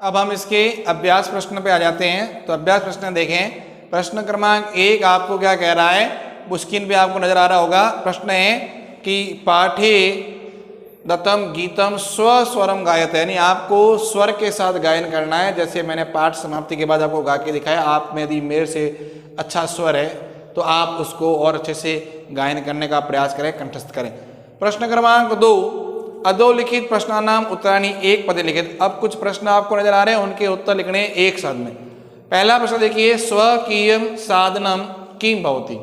अब हम इसके अभ्यास प्रश्न पे आ जाते हैं। तो अभ्यास प्रश्न देखें। प्रश्न क्रमांक 1 आपको क्या कह रहा है, वो स्क्रीन पे आपको नजर आ रहा होगा। प्रश्न है कि पाठे दत्तम गीतम स्वस्वरम गायते, यानी आपको स्वर के साथ गायन करना है। जैसे मैंने पाठ समाप्ति के बाद आपको गा के दिखाया। आप में यदि मेरे से अच्छा स्वर है तो आप उसको और अच्छे से गायन करने का प्रयास करें, कंठस्थ करें। प्रश्न क्रमांक 2, अधोलिखित प्रश्नानाम उत्तराणि एक पदे लिखित। अब कुछ प्रश्न आपको नजर आ रहे हैं, उनके उत्तर लिखने एक साथ में। पहला प्रश्न देखिए, स्वकीयम साधनम किम भवति।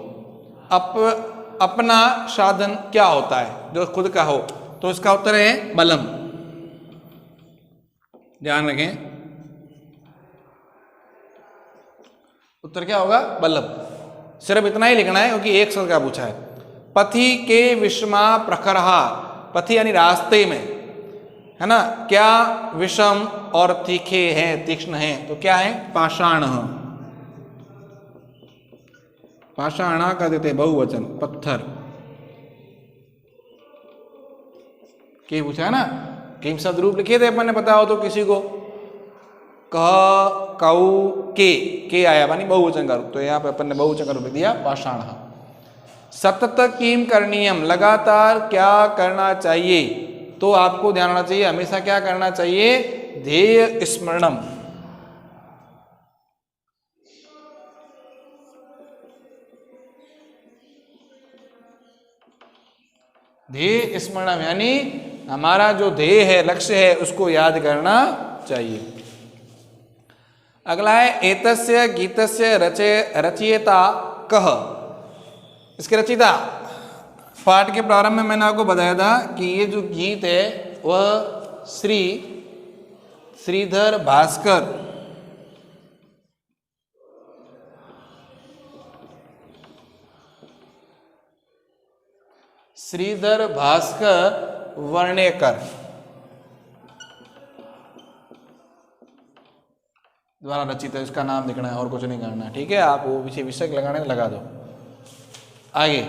अपना साधन क्या होता है, जो खुद का हो। तो इसका उत्तर है बलम। ध्यान रखें, उत्तर क्या होगा, बलम। सिर्फ इतना ही लिखना है क्योंकि एक शब्द का पूछा है। पथि के विषमा प्रखरहा, पथि यानी रास्ते में, है ना, क्या विषम और तीखे हैं, तीक्ष्ण हैं। तो क्या है, पाषाण। पाषाणा का देते बहुवचन, पत्थर के पूछा है ना। किम शब्द रूप लिखे थे अपन ने, पता हो तो किसी को। कह कऊ के आया मानी बहुवचन का रूप, तो यहाँ पे अपन ने बहुवचन का रूप दिया पाषाण। सतत किम करणीयम, लगातार क्या करना चाहिए। तो आपको ध्यान रखना चाहिए, हमेशा क्या करना चाहिए, ध्येय स्मरणम। ध्येय स्मरणम यानी हमारा जो ध्येय है, लक्ष्य है, उसको याद करना चाहिए। अगला है, एतस्य गीतस्य रचयिता कह। इसके रचयिता, पाठ के प्रारंभ में मैंने आपको बताया था कि ये जो गीत है वह श्रीधर भास्कर वर्णेकर द्वारा रचित है। इसका नाम लिखना है और कुछ नहीं करना है, ठीक है। आप वो विषय लगाने लगा दो। आगे,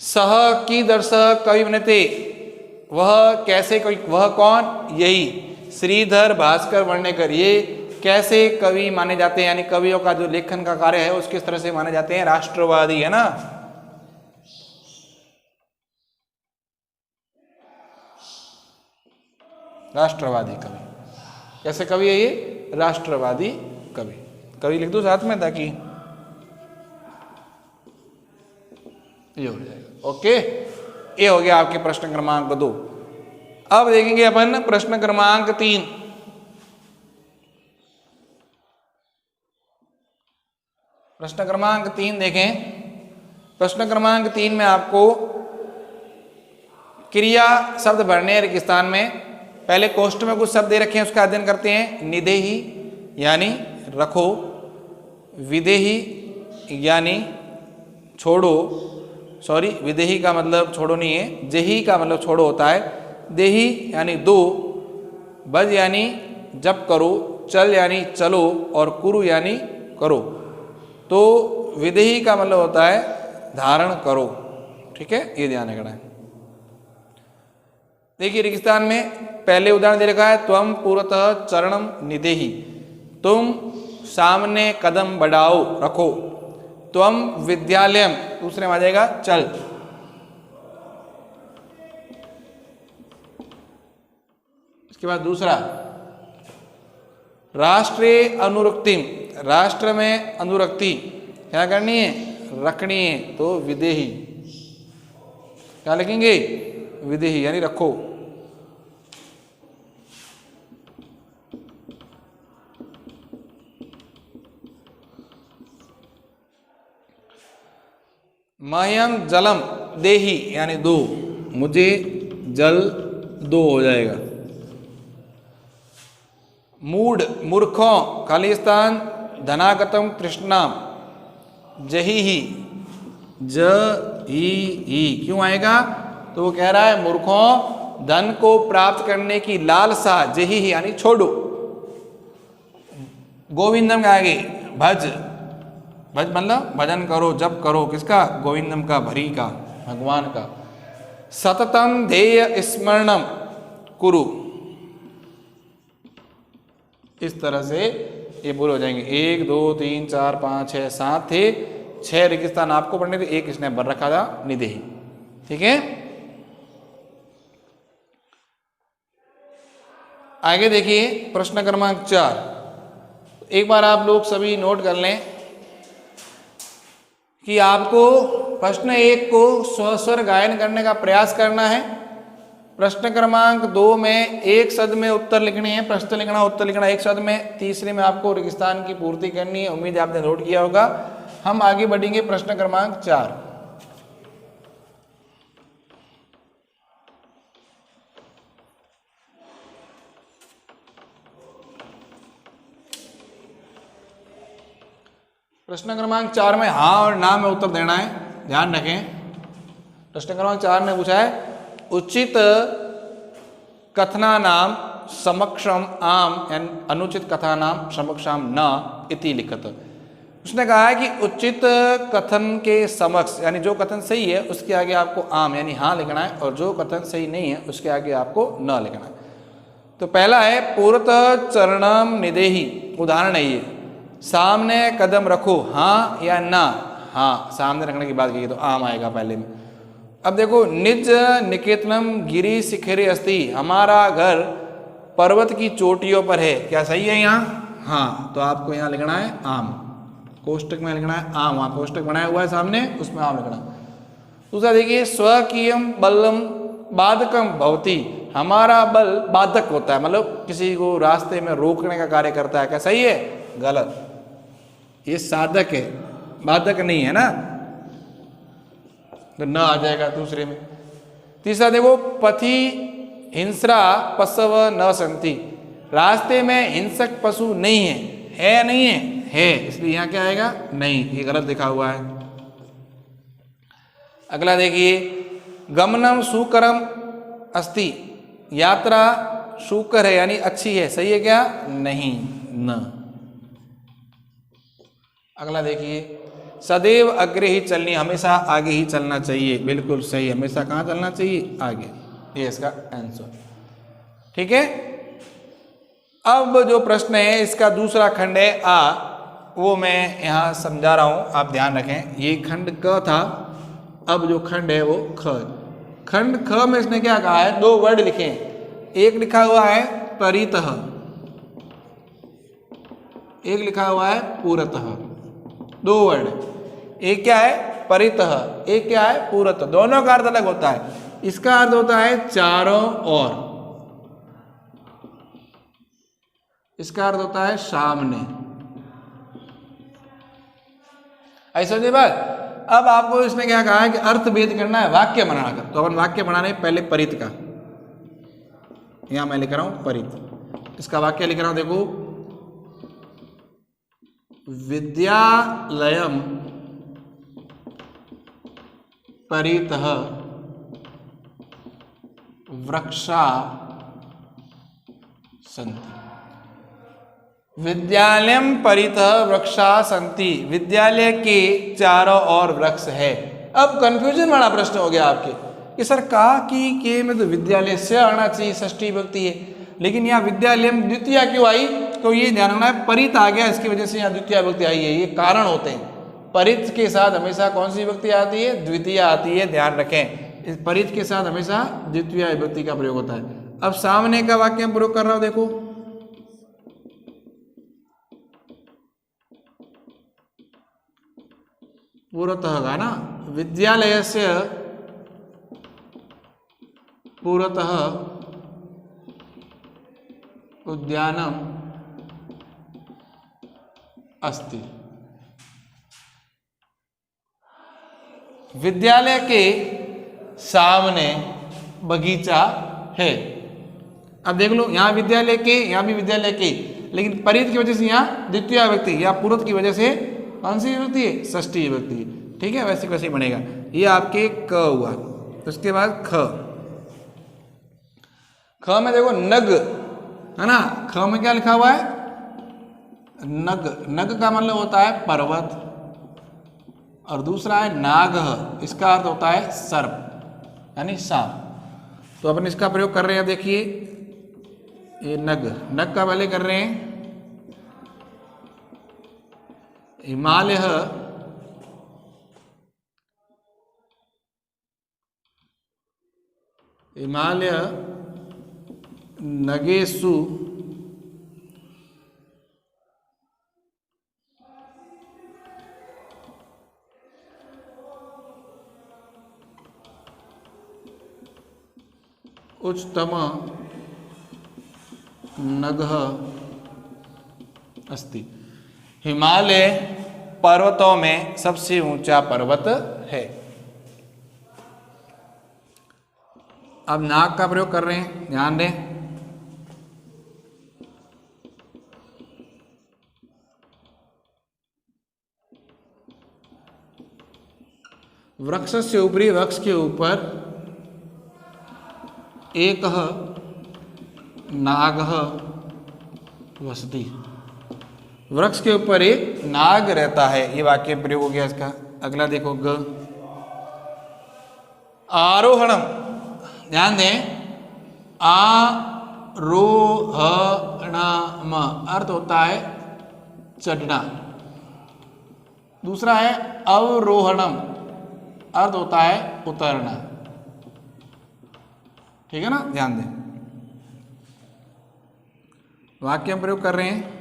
सह की दर्श कवि बनते, वह कैसे कवि, वह कौन, यही श्रीधर भास्कर वर्णेकर। ये कैसे कवि माने जाते हैं, यानी कवियों का जो लेखन का कार्य है उसके तरह से माने जाते हैं, राष्ट्रवादी, है ना। राष्ट्रवादी कवि, कैसे कवि है ये, राष्ट्रवादी कवि। कवि लिख दो साथ में ताकि ये हो जाएगा। ओके, ये हो गया आपके प्रश्न क्रमांक 2। अब देखेंगे अपन प्रश्न क्रमांक 3। प्रश्न क्रमांक 3 देखें। प्रश्न क्रमांक 3 में आपको क्रिया शब्द भरने रेगिस्तान में। पहले कोष्ठ में कुछ शब्द दे रखे हैं, उसका अध्ययन करते हैं। निदेही यानी रखो, विदेही यानी छोड़ो, सॉरी विदेही का मतलब छोड़ो नहीं है, जेही का मतलब छोड़ो होता है। देही यानी दो, बज यानी जप करो, चल यानी चलो, और कुरु यानी करो। तो विदेही का मतलब होता है धारण करो, ठीक है, ये ध्यान रखना है। देखिए रेगिस्तान में पहले उदाहरण दे रखा है, त्वम पूर्वतः चरणम निदेहि, तुम सामने कदम बढ़ाओ, रखो। त्वम विद्यालयम, दूसरे में आ जाएगा चल। इसके बाद दूसरा, राष्ट्रे अनुरक्तिम, राष्ट्र में अनुरक्ति क्या करनी है, रखनी है। तो विदेही क्या लिखेंगे, विदेही यानी रखो। मह्यम जलम देही यानी दो, मुझे जल दो हो जाएगा। मूढ़ मूर्खों, खालिस्तान धनागतम तृष्णाम, जही ही, ज ही क्यों आएगा, तो वो कह रहा है मूर्खों धन को प्राप्त करने की लालसा, जही ही यानी छोड़ो। गोविंदम के आगे भज, भज मतलब भजन करो, जप करो, किसका, गोविंदम का, भरी का, भगवान का। सततम ध्येय स्मरणम कुरु, इस तरह से ये पूरे हो जाएंगे। 1 2 3 4 5 6 7 थे, 6 रेगिस्तान आपको पढ़ने थे, 1 इसने भर रखा था निदेही। ठीक है, आगे देखिए प्रश्न क्रमांक 4। एक बार आप लोग सभी नोट कर लें कि आपको प्रश्न 1 को स्वस्वर गायन करने का प्रयास करना है। प्रश्न क्रमांक 2 में एक शब्द में उत्तर लिखने हैं, प्रश्न लिखना, उत्तर लिखना एक शब्द में। तीसरे में आपको रेगिस्तान की पूर्ति करनी है, उम्मीद है आपने नोट किया होगा। हम आगे बढ़ेंगे प्रश्न क्रमांक 4। प्रश्न क्रमांक 4 में हाँ और ना में उत्तर देना है, ध्यान रखें। प्रश्न क्रमांक 4 ने पूछा है उचित कथनानाम समक्षम आम यानी अनुचित कथानाम समक्षम न इति लिखत। उसने कहा है कि उचित कथन के समक्ष यानी जो कथन सही है उसके आगे आपको आम यानी हाँ लिखना है, और जो कथन सही नहीं है उसके आगे आपको न लिखना है। तो पहला है पूर्त चरणम निदेही, उदाहरण है ये, सामने कदम रखो हाँ या ना। हाँ सामने रखने की बात की तो आम आएगा पहले में। अब देखो निज निकेतनम गिरी शिखरे अस्ति, हमारा घर पर्वत की चोटियों पर है, क्या सही है यहाँ? हाँ, तो आपको यहाँ लिखना है आम, कोष्टक में लिखना है आम, वहाँ कोष्टक बनाया हुआ है सामने उसमें आम लिखना। दूसरा देखिए स्वकीयम बलम बाधकम भवती, हमारा बल बाधक होता है, मतलब किसी को रास्ते में रोकने का कार्य करता है, क्या सही है? गलत, ये साधक है, बाधक नहीं है ना, तो न आ जाएगा दूसरे में। तीसरा देखो पथि हिंस्रा पशव न संति, रास्ते में हिंसक पशु नहीं है या नहीं है? है, इसलिए यहाँ क्या आएगा? नहीं, ये गलत लिखा हुआ है। अगला देखिए गमनम सुकरम अस्ति, यात्रा सुकर है यानी अच्छी है, सही है क्या? नहीं, न। अगला देखिए सदैव अग्रे ही चलनी, हमेशा आगे ही चलना चाहिए, बिल्कुल सही, हमेशा कहाँ चलना चाहिए? आगे, ये इसका आंसर। ठीक है, अब जो प्रश्न है इसका दूसरा खंड है आ, वो मैं यहाँ समझा रहा हूँ, आप ध्यान रखें। ये खंड क था, अब जो खंड है वो ख। खंड ख में इसने क्या कहा है? 2 वर्ड लिखे हैं, एक लिखा हुआ है परितः, एक लिखा हुआ है पूरतः, 2 वर्ड, एक क्या है? परितः, एक क्या है? पूरतः। दोनों का अर्थ अलग होता है। इसका अर्थ होता है चारों ओर, इसका अर्थ होता है सामने। ऐसा समझे बात? अब आपको इसने क्या कहा है कि अर्थ भेद करना है, वाक्य बनाना कर। तो अपन वाक्य बनाने पहले परित का, यहां मैं लिख रहा हूं परित, इसका वाक्य लिख रहा हूं, देखो विद्यालयम परितः वृक्षा सन्ति, विद्यालयम परितः वृक्षा सन्ति, विद्यालय के चारों ओर वृक्ष है। अब कंफ्यूजन वाला प्रश्न हो गया आपके कि सर का की के में तो विद्यालय से आना चाहिए, षष्ठी विभक्ति है, लेकिन यहाँ विद्यालयम द्वितीया क्यों आई? तो ये ध्यान रखना है परित आ गया, इसकी वजह से यहाँ द्वितीया विभक्ति आई है। ये कारण होते हैं, परित के साथ हमेशा कौन सी विभक्ति आती है? द्वितीय आती है, ध्यान रखें। इस परित के साथ हमेशा द्वितीय विभक्ति का प्रयोग होता है। अब सामने का वाक्य में प्रयोग कर रहा हूं, देखो पूर्वतः का ना, विद्यालयस्य पूर्वतः उद्यानम अस्ति, विद्यालय के सामने बगीचा है। अब देख लो, यहाँ विद्यालय के, यहाँ भी विद्यालय के, लेकिन परित की वजह से यहाँ द्वितीय विभक्ति, या पूर्व की वजह से कौन सी विभक्ति है? षष्ठी विभक्ति। ठीक है, वैसे वैसे ही बनेगा। ये आपके क हुआ, उसके बाद ख। ख में देखो नग है ना, ख में क्या लिखा हुआ है? नग। नग का मतलब होता है पर्वत, और दूसरा है नाग, इसका अर्थ होता है सर्प यानी सांप। तो अपन इसका प्रयोग कर रहे हैं, देखिए ये नग, नग का पहले कर रहे हैं हिमालय नगेषु उच्चतम नगः अस्ति। हिमालय पर्वतों में सबसे ऊंचा पर्वत है। अब नाक का प्रयोग कर रहे हैं, ध्यान दें। वृक्ष से ऊपरी, वृक्ष के ऊपर एक नाग वसति। वृक्ष के ऊपर एक नाग रहता है। ये वाक्य प्रयोग हो गया इसका। अगला देखो ग। आरोहणम, ध्यान दें। आरोहणम अर्थ होता है चढ़ना। दूसरा है अवरोहणम, अर्थ होता है उतरना। ठीक है ना, ध्यान दें। वाक्य हम प्रयोग कर रहे हैं।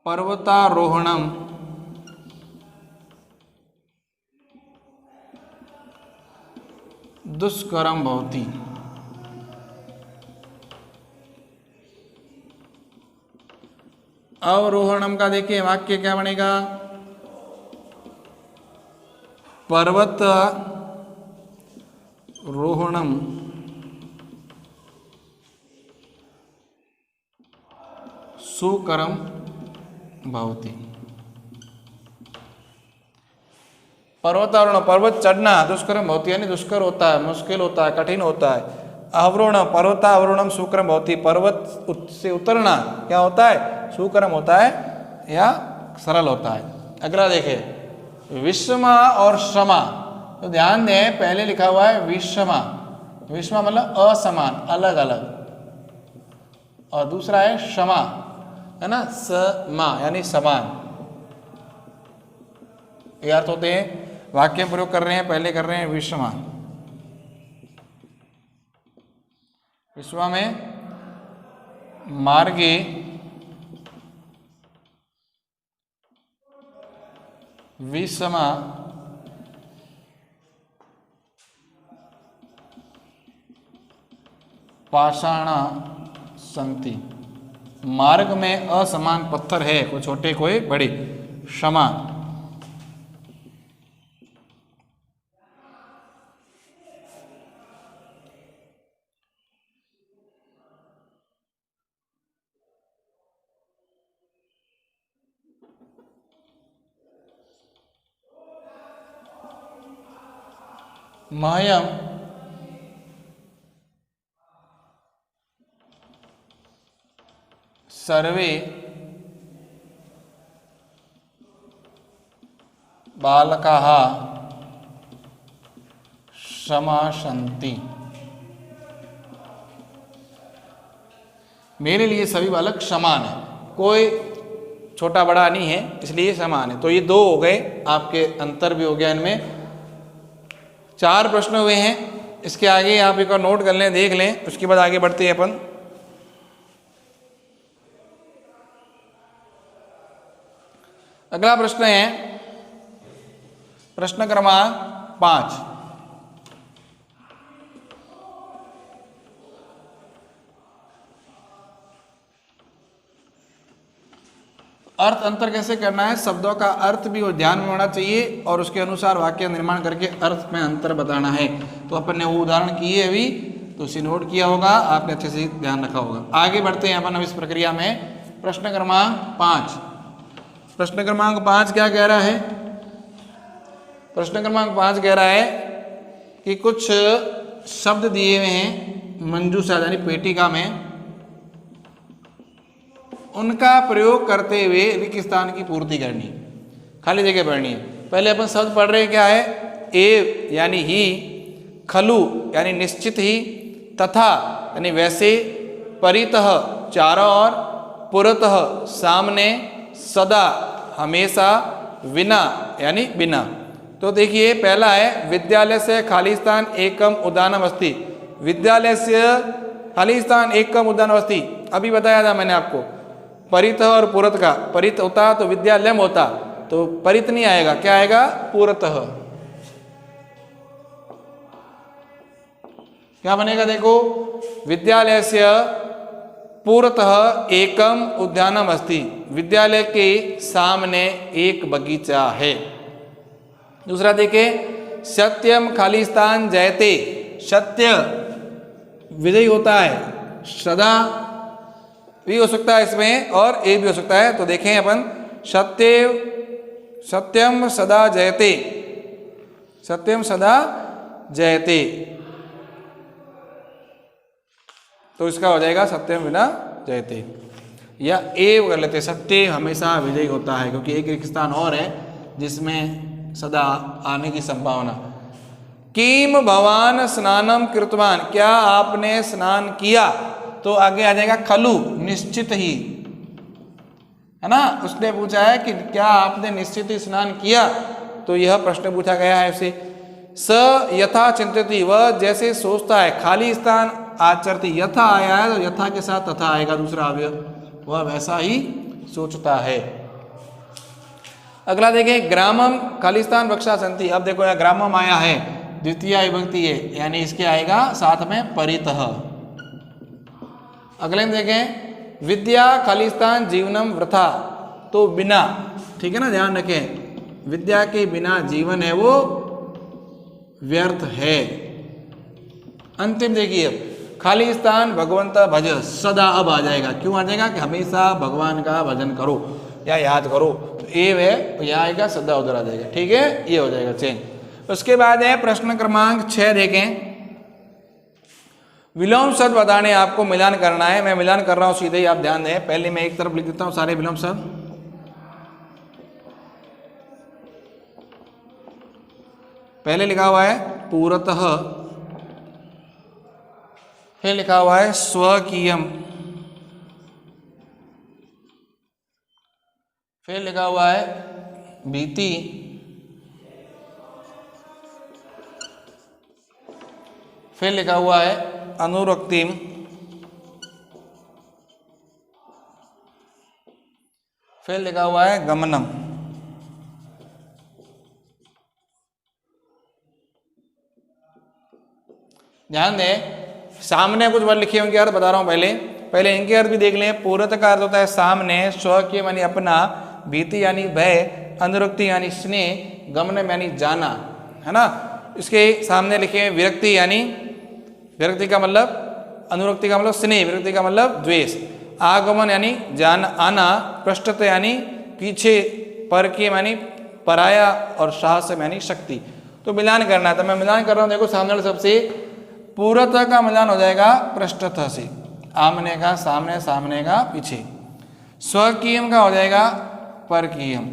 पर्वतारोहणम दुष्करम भवति। अवरोहणम का देखिए वाक्य क्या बनेगा। पर्वत रोहणम सुकरम भवति। पर्वतारोहण, पर्वत चढ़ना, दुष्करम भवति यानी दुष्कर होता है, मुश्किल होता है, कठिन होता है। अवरोहण, पर्वतावरोहणम सुकरम भवति, पर्वत से उतरना क्या होता है, सुकरम होता है या सरल होता है। अगला देखें विषमा और क्षमा। तो ध्यान दें, पहले लिखा हुआ है विषमा। विषमा मतलब असमान, अलग अलग, और दूसरा है क्षमा, है ना, समा यानी समान। ये अर्थ होते हैं। वाक्य में प्रयोग कर रहे हैं, पहले कर रहे हैं विषमा। विषमा में मार्गे विषमा पाषाणा संति। मार्ग में असमान पत्थर है, कोई छोटे कोई बड़े। क्षमा, मह्यम सर्वे बालकाः क्षमाशन्ति। मेरे लिए सभी बालक समान है, कोई छोटा बड़ा नहीं है, इसलिए समान है। तो ये दो हो गए, आपके अंतर भी हो गया। इनमें 4 प्रश्न हुए हैं। इसके आगे आप एक बार नोट कर लें, देख लें, उसके बाद आगे बढ़ते हैं अपन। अगला प्रश्न है प्रश्न क्रमांक 5। अर्थ अंतर कैसे करना है, शब्दों का अर्थ भी ध्यान में होना चाहिए और उसके अनुसार वाक्य निर्माण करके अर्थ में अंतर बताना है। तो अपन ने वो उदाहरण किए अभी, तो उसे नोट किया होगा, आपने अच्छे से ध्यान रखा होगा। आगे बढ़ते हैं अपन अब इस प्रक्रिया में। प्रश्न क्रमांक 5। प्रश्न क्रमांक 5 क्या कह रहा है? प्रश्न क्रमांक 5 कह रहा है कि कुछ शब्द दिए हुए हैं मंजूषा यानी पेटिका में, उनका प्रयोग करते हुए रिक्त स्थान की पूर्ति करनी, खाली जगह भरनी है। पहले अपन शब्द पढ़ रहे हैं, क्या है? ए यानी ही, खलु यानी निश्चित ही, तथा यानी वैसे, परितः चारों ओर, पुरतः सामने, सदा हमेशा, विना यानी बिना। तो देखिए पहला है विद्यालय से खाली स्थान एकम उद्यानम अस्ति। विद्यालय से खाली स्थान एकम उद्यानम अस्ति, अभी बताया था मैंने आपको। परितः और पुरत का, परित होता तो विद्यालय में होता, तो परित नहीं आएगा, क्या आएगा? पुरतः। क्या बनेगा देखो, विद्यालय से पुरतः एकम उद्यानम अस्ति, विद्यालय के सामने एक बगीचा है। दूसरा देखे, सत्यम खाली स्थान जयते, सत्य विजयी होता है, सदा भी हो सकता है इसमें और ए भी हो सकता है। तो देखें अपन, सत्यम सदा जयते, सत्यम सदा जयते, तो इसका हो जाएगा सत्यम विना जयते। या एव कर लेते, सत्य हमेशा विजयी होता है, क्योंकि एक स्थान और है जिसमें सदा आने की संभावना। किम भवान स्नानम कृतवान, क्या आपने स्नान किया? तो आगे आ जाएगा खलु, निश्चित ही, है ना। उसने पूछा है कि क्या आपने निश्चित ही स्नान किया, तो यह प्रश्न पूछा गया है उसे। स यथा चिंतति, वह जैसे सोचता है। खाली स्थान आचरति, यथा आया है तो यथा के साथ तथा आएगा दूसरा अवयव, वह वैसा ही सोचता है। अगला देखें, ग्रामम खाली स्थान वृक्षा संति। अब देखो यहाँ ग्रामम आया है, द्वितीय विभक्ति है, यानी इसके आएगा साथ में परितः। अगले में देखें, विद्या खाली स्थान जीवनम वृथा, तो बिना, ठीक है ना, ध्यान रखें, विद्या के बिना जीवन है वो व्यर्थ है। अंतिम देखिए, खाली स्थान भगवंत भज, सदा अब आ जाएगा। क्यों आ जाएगा? कि हमेशा भगवान का भजन करो या याद करो, तो ए है यहाँ आएगा, सदा उधर आ जाएगा, ठीक है, ये हो जाएगा चेंज। उसके बाद है प्रश्न क्रमांक 6 देखें, विलोम शब्द बताने आपको मिलान करना है। मैं मिलान कर रहा हूं सीधे ही, आप ध्यान दें। पहले मैं एक तरफ लिख देता हूं सारे विलोम शब्द। पहले लिखा हुआ है पूरतः, फिर लिखा हुआ है स्वकीयम, फिर लिखा हुआ है भीति, फिर लिखा हुआ है अनुरक्तिम, फिर लिखा हुआ है गमनम। ध्यान दें, सामने कुछ वर्ड लिखे होंगे, अर्थ बता रहा हूं पहले इनके अर्थ भी देख लें। पूरत का अर्थ होता है सामने, स्वकीय यानी अपना, भीति यानी भय, अनुरक्ति यानी स्नेह, गमनम यानी जाना, है ना। इसके सामने लिखे विरक्ति, यानी विरक्ति का मतलब, अनुरक्ति का मतलब स्नेह, विरक्ति का मतलब द्वेष, आगमन यानी जान आना, पृष्ठत यानी पीछे, परकीय यानी पराया, और साहस यानी शक्ति। तो मिलान करना है, तो मैं मिलान कर रहा हूँ। देखो सामने वाले सबसे, पूरत का मिलान हो जाएगा पृष्ठत से, आमने का सामने, सामने का पीछे। स्वकीयम का हो जाएगा परकीयम,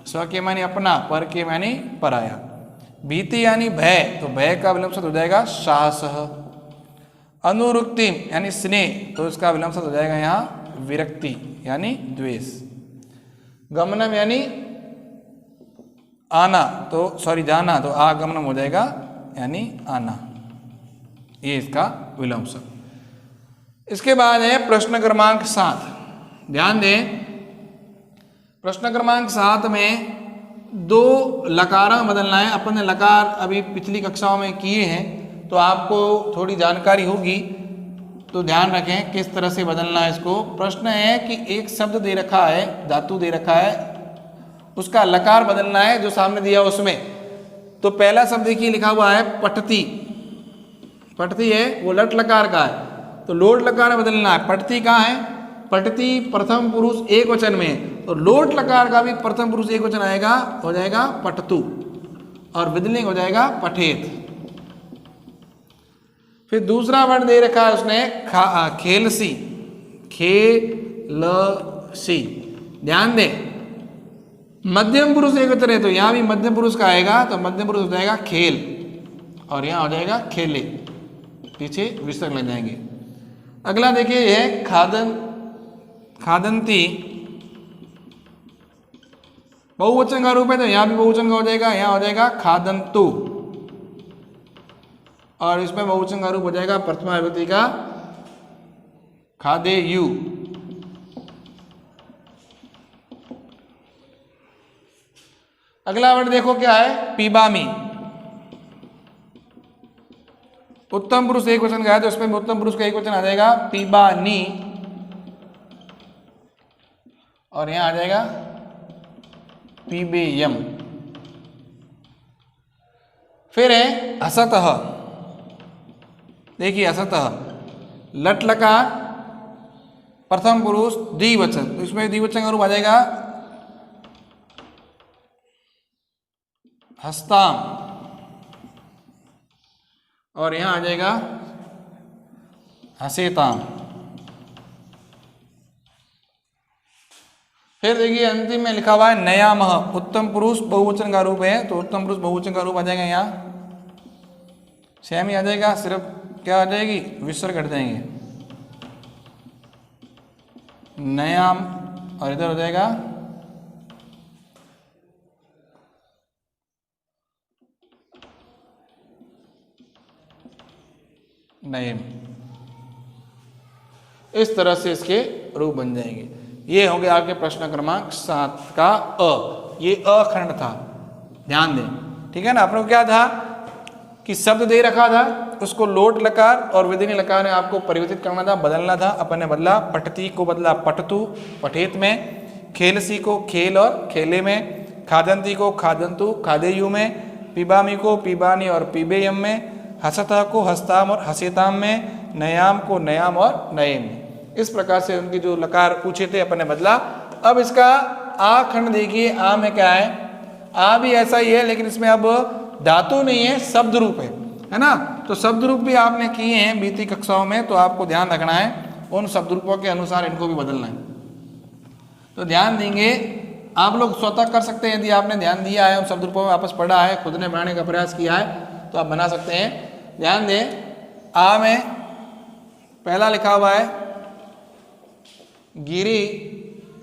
स्वकीयम यानी अपना, परकीयम यानी पराया। भीति यानी भय, तो भय का विलोम शब्द हो जाएगा साहस। अनुरुक्तिम यानी स्नेह, तो इसका विलोम शब्द हो जाएगा यहाँ विरक्ति यानी द्वेष। गमनम यानी आना, तो सॉरी जाना, तो आगमनम हो जाएगा यानी आना, ये इसका विलोम शब्द। इसके बाद है प्रश्न क्रमांक 7। ध्यान दें, प्रश्न क्रमांक 7 में 2 लकार बदलना है। अपन ने लकार अभी पिछली कक्षाओं में किए हैं, तो आपको थोड़ी जानकारी होगी, तो ध्यान रखें किस तरह से बदलना है इसको। प्रश्न है कि एक शब्द दे रखा है, धातु दे रखा है, उसका लकार बदलना है जो सामने दिया उसमें। तो पहला शब्द देखिए लिखा हुआ है पठती, पठती है वो लट लकार का है, तो लोट लकार बदलना है। पठती कहाँ है? पठती प्रथम पुरुष एक वचन में, तो लोट लकार का भी प्रथम पुरुष एक वचन आएगा, हो जाएगा पठतु, और विदलिंग हो जाएगा पठेत। फिर दूसरा वर्ड दे रखा है उसने खेलसी, खेलसी। ध्यान दें, मध्यम पुरुष एक वचन है, तो यहां भी मध्यम पुरुष का आएगा, तो मध्यम पुरुष हो जाएगा खेल, और यहाँ हो जाएगा खेले, पीछे विसर्ग लग जाएंगे। अगला देखिए ये है खादन, खादंती बहुवचन का रूप है, तो यहाँ भी बहुवचन का हो जाएगा, यहाँ हो जाएगा खादंतु, और इसमें बहुवचन का रूप हो जाएगा प्रथमा विभक्ति का खादेयु। अगला वर्ड देखो क्या है, पीबामी। उत्तम पुरुष एक वचन का है, तो इसमें उत्तम पुरुष का एक वचन आ जाएगा पीबानी, और यहां आ जाएगा पीबेयम। फिर है असतः, देखिए असतः लट लकार प्रथम पुरुष द्विवचन, तो इसमें द्विवचन का रूप आ जाएगा हस्ताम, और यहां आ जाएगा हसेताम। फिर देखिए अंतिम में लिखा हुआ है नयामह, उत्तम पुरुष बहुवचन का रूप है, तो उत्तम पुरुष बहुवचन का रूप आ जाएगा यहाँ सेम ही आ जाएगा, सिर्फ क्या आ जाएगी विसर्ग घट जाएंगे, नयाम, और इधर हो जाएगा नयम। इस तरह से इसके रूप बन जाएंगे। ये हो गया आपके प्रश्न क्रमांक 7 का अ, ये अखंड था, ध्यान दें, ठीक है ना। अपने को क्या था कि शब्द दे रखा था, उसको लोट लकार और विधिनी लकार में आपको परिवर्तित करना था, बदलना था, अपन ने बदला। पठती को बदला पठतु पठेत में, खेलसी को खेल और खेले में, खादंती को खादंतु खादेयु में, पीबामी को पीबानी और पीबेयम में, हसता को हस्ताम और हसेताम में, नयाम को नयाम और नयम में। इस प्रकार से उनकी जो लकार पूछे थे अपन ने बदला। अब इसका आ खंड देखिए, आ में क्या है, आ भी ऐसा ही है, लेकिन इसमें अब धातु नहीं है, शब्द रूप है ना। तो शब्द रूप भी आपने किए हैं बीती कक्षाओं में, तो आपको ध्यान रखना है, उन शब्द रूपों के अनुसार इनको भी बदलना है। तो ध्यान देंगे, आप लोग स्वतः कर सकते हैं, यदि आपने ध्यान दिया है, उन शब्द रूपों में वापस पढ़ा है, खुद ने बनाने का प्रयास किया है, तो आप बना सकते हैं। ध्यान दें, आ में पहला लिखा हुआ है गिरी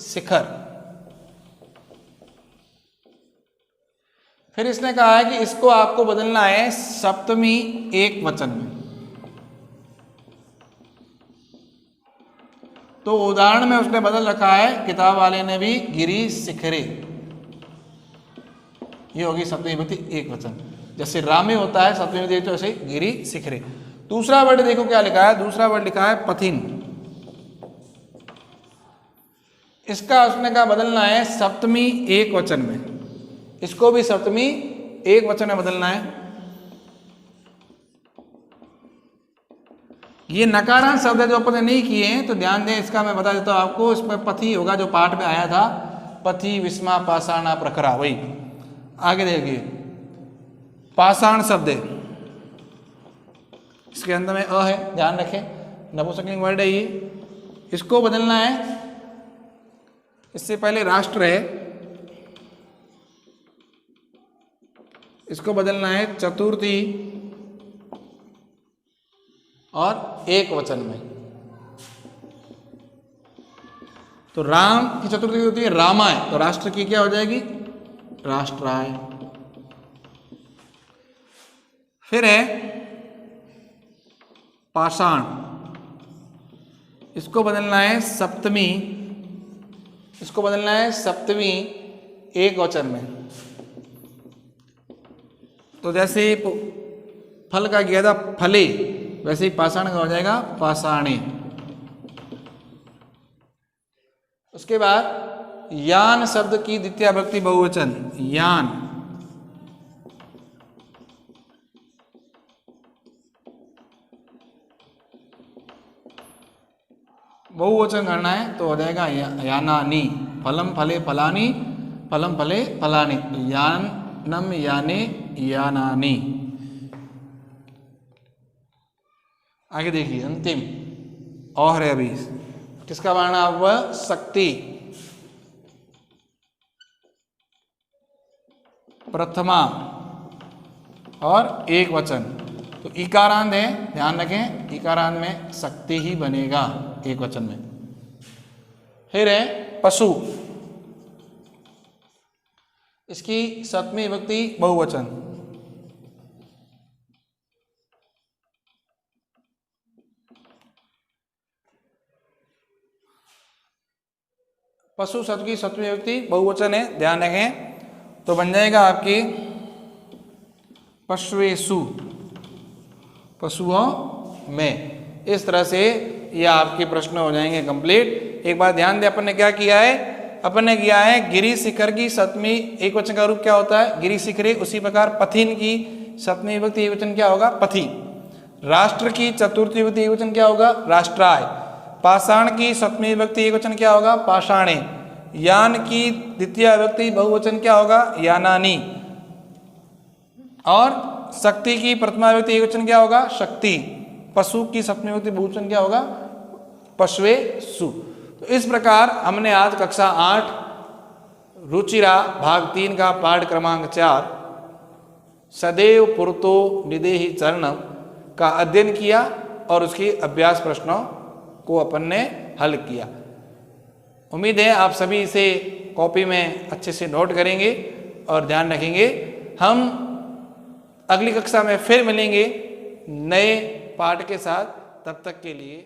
शिखर। फिर इसने कहा है कि इसको आपको बदलना है सप्तमी एक वचन में। तो उदाहरण में उसने बदल रखा है, किताब वाले ने भी गिरी शिखरे, ये होगी सप्तमी विभक्ति एक वचन। जैसे रामे होता है सप्तमी विभक्ति, तो ऐसे गिरी शिखरे। दूसरा वर्ड देखो क्या लिखा है, दूसरा वर्ड लिखा है पथिन। इसका उसने कहा बदलना है सप्तमी एक वचन में, इसको भी सप्तमी एक वचन में बदलना है। ये नकारांत शब्द है जो अपन ने नहीं किए हैं, तो ध्यान दें, इसका मैं बता देता हूं आपको। इसमें पथी होगा, जो पाठ में आया था, पथी विस्मा पाषाणा प्रखरा, वही। आगे देखिए, पाषाण शब्द है, इसके अंदर में अ है, ध्यान रखें, नपुंसकलिंग वर्ड है ये, इसको बदलना है। इससे पहले राष्ट्र है, इसको बदलना है चतुर्थी और एक वचन में। तो राम की चतुर्थी होती है रामाय, तो राष्ट्र की क्या हो जाएगी राष्ट्राय। फिर है पाषाण, इसको बदलना है सप्तमी, इसको बदलना है सप्तमी एक वचन में। तो जैसे फल का गया था फले, वैसे ही पाषाण का हो जाएगा पाषाणे। उसके बाद यान शब्द की द्वितीय विभक्ति बहुवचन, यान। बहुवचन करना है तो हो जाएगा यानानी। फलम फले फलानी, फलम फले फलानी, यानम याने यानानी। आगे देखिए अंतिम और है अभी, किसका वर्णन अब शक्ति। प्रथमा और एक वचन। तो इकारांत है, ध्यान रखें, इकारांत में शक्ति ही बनेगा एक वचन में। फिर है पशु, इसकी सप्तमी विभक्ति बहुवचन। पशु शब्द की सप्तमी विभक्ति बहुवचन है, ध्यान रखें। तो बन जाएगा आपकी पशुएषु, पशुओं में। इस तरह से ये आपके प्रश्न हो जाएंगे कंप्लीट। एक बार ध्यान दें, अपन ने क्या किया है, अपन ने किया है गिरि शिखर की सप्तमी एक वचन का रूप क्या होता है, गिरि शिखरे। उसी प्रकार पथिन की सप्तमी विभक्ति एक वचन क्या होगा, पथि। राष्ट्र की चतुर्थी विभक्ति एक वचन क्या होगा, राष्ट्राय। पाषाण की सप्तमी विभक्ति एक वचन क्या होगा, पाषाणे। यान की द्वितीय विभक्ति बहुवचन क्या होगा, यानानि। और शक्ति की प्रथमा विभक्ति एक वचन क्या होगा, शक्ति। पशु की सप्तमी विभक्ति बहुवचन क्या होगा, पशुएषु। तो इस प्रकार हमने आज कक्षा 8 रुचिरा भाग 3 का पाठ क्रमांक 4 सदैव पुरतो निदेहि चरणम का अध्ययन किया और उसकी अभ्यास प्रश्नों को अपन ने हल किया। उम्मीद है आप सभी इसे कॉपी में अच्छे से नोट करेंगे और ध्यान रखेंगे। हम अगली कक्षा में फिर मिलेंगे नए पाठ के साथ। तब तक के लिए